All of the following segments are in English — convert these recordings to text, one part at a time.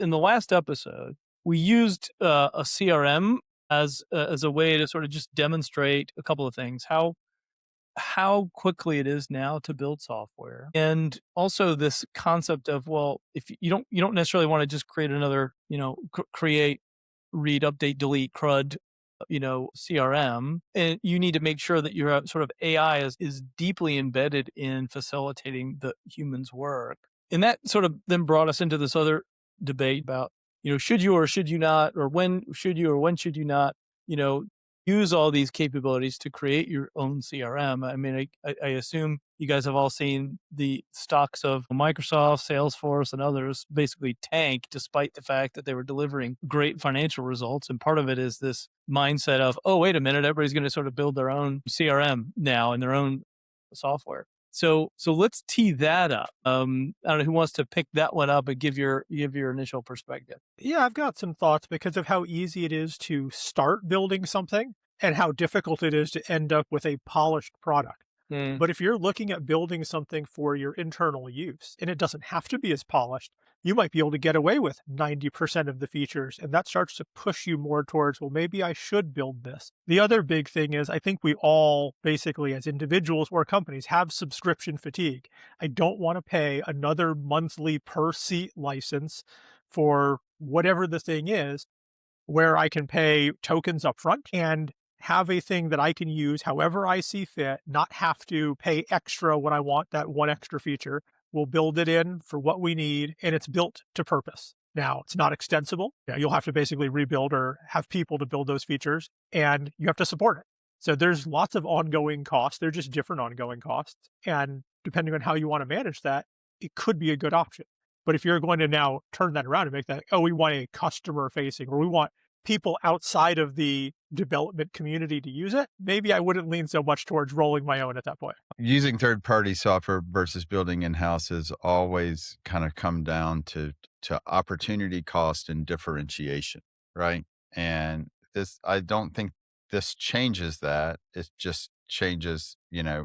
in the last episode, we used a CRM as a way to sort of just demonstrate a couple of things: how quickly it is now to build software, and also this concept of, well, if you don't necessarily want to just create another, create, read, update, delete, crud, CRM, and you need to make sure that your sort of AI is deeply embedded in facilitating the human's work. And that sort of then brought us into this other debate about, should you or should you not, or when should you or when should you not, you know, use all these capabilities to create your own CRM. I mean, I assume you guys have all seen the stocks of Microsoft, Salesforce, and others basically tank despite the fact that they were delivering great financial results. And part of it is this mindset of, oh, wait a minute, everybody's going to sort of build their own CRM now and their own software. So let's tee that up. I don't know who wants to pick that one up and give your initial perspective. Yeah, I've got some thoughts because of how easy it is to start building something and how difficult it is to end up with a polished product. But if you're looking at building something for your internal use, and it doesn't have to be as polished, you might be able to get away with 90% of the features, and that starts to push you more towards, well, maybe I should build this. The other big thing is I think we all, basically as individuals or companies, have subscription fatigue. I don't want to pay another monthly per seat license for whatever the thing is, where I can pay tokens upfront and have a thing that I can use however I see fit, not have to pay extra when I want that one extra feature. We'll build it in for what we need, and it's built to purpose. Now, it's not extensible. You'll have to basically rebuild or have people to build those features, and you have to support it. So there's lots of ongoing costs. They're just different ongoing costs. And depending on how you want to manage that, it could be a good option. But if you're going to now turn that around and make that, oh, we want a customer facing, or we want people outside of the development community to use it, maybe I wouldn't lean so much towards rolling my own at that point. Using third-party software versus building in-house has always kind of come down to opportunity cost and differentiation, right? And I don't think this changes that. It just changes,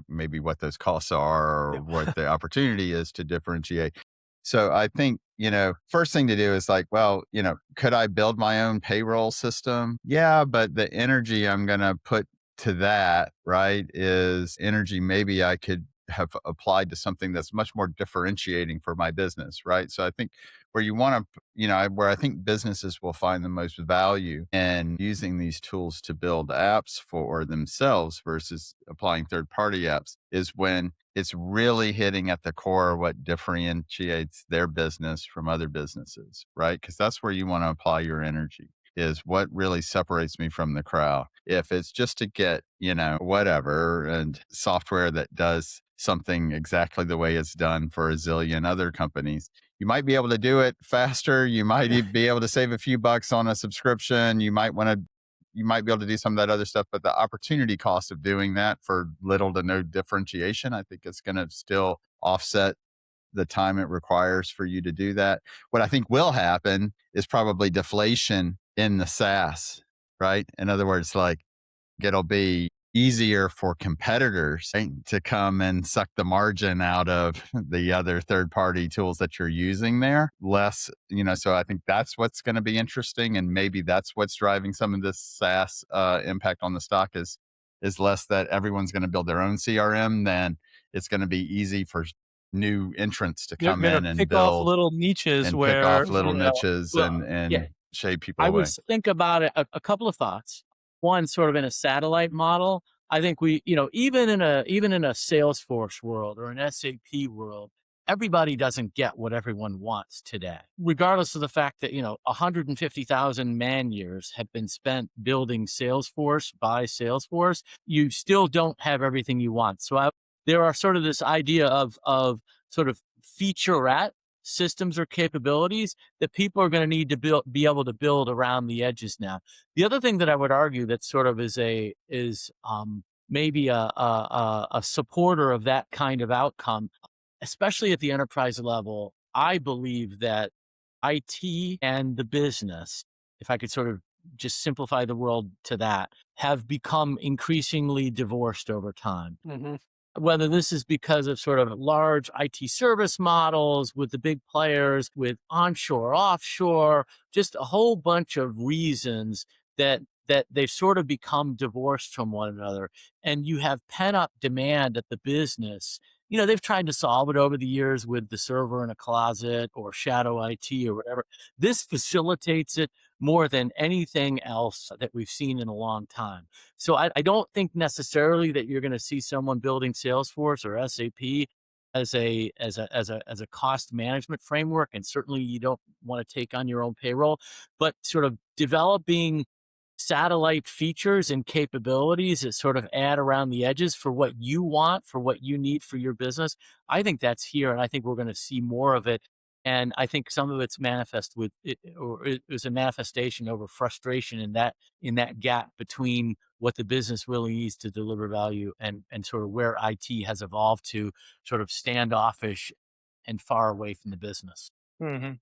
maybe what those costs are or what the opportunity is to differentiate. So I think, first thing to do is like, well, could I build my own payroll system? Yeah, but the energy I'm going to put to that, right, is energy maybe I could have applied to something that's much more differentiating for my business, right? So I think where you want to, where I think businesses will find the most value in using these tools to build apps for themselves versus applying third-party apps is when it's really hitting at the core what differentiates their business from other businesses, right? Because that's where you want to apply your energy, is what really separates me from the crowd. If it's just to get, whatever, and software that does something exactly the way it's done for a zillion other companies, you might be able to do it faster. You might be able to save a few bucks on a subscription. You might be able to do some of that other stuff, but the opportunity cost of doing that for little to no differentiation, I think it's going to still offset the time it requires for you to do that. What I think will happen is probably deflation in the SaaS, right? In other words, like it'll be easier for competitors, right, to come and suck the margin out of the other third-party tools that you're using there. Less, so I think that's what's going to be interesting. And maybe that's what's driving some of this SaaS impact on the stock is less that everyone's going to build their own CRM than it's going to be easy for new entrants to come in and pick build off little niches and where pick off little niches well, and yeah. shade people I away. would think about it a couple of thoughts. One, sort of in a satellite model. I think we, even in a Salesforce world or an SAP world, everybody doesn't get what everyone wants today, regardless of the fact that, 150,000 man years have been spent building Salesforce by Salesforce. You still don't have everything you want. So there are sort of this idea of sort of featurette systems or capabilities that people are going to need to be able to build around the edges now. The other thing that I would argue that sort of is maybe a supporter of that kind of outcome, especially at the enterprise level. I believe that IT and the business, if I could sort of just simplify the world to that, have become increasingly divorced over time. whether this is because of sort of large IT service models with the big players, with onshore, offshore, just a whole bunch of reasons that they've sort of become divorced from one another. And you have pent up demand at the business. They've tried to solve it over the years with the server in a closet or shadow IT or whatever. This facilitates it more than anything else that we've seen in a long time. So I don't think necessarily that you're going to see someone building Salesforce or SAP as a cost management framework, and certainly you don't want to take on your own payroll, but sort of developing satellite features and capabilities that sort of add around the edges for what you want, for what you need for your business. I think that's here, and I think we're going to see more of it. And I think some of it's manifest with it, or it was a manifestation over frustration in that gap between what the business really needs to deliver value and sort of where IT has evolved to sort of standoffish and far away from the business. Mhm.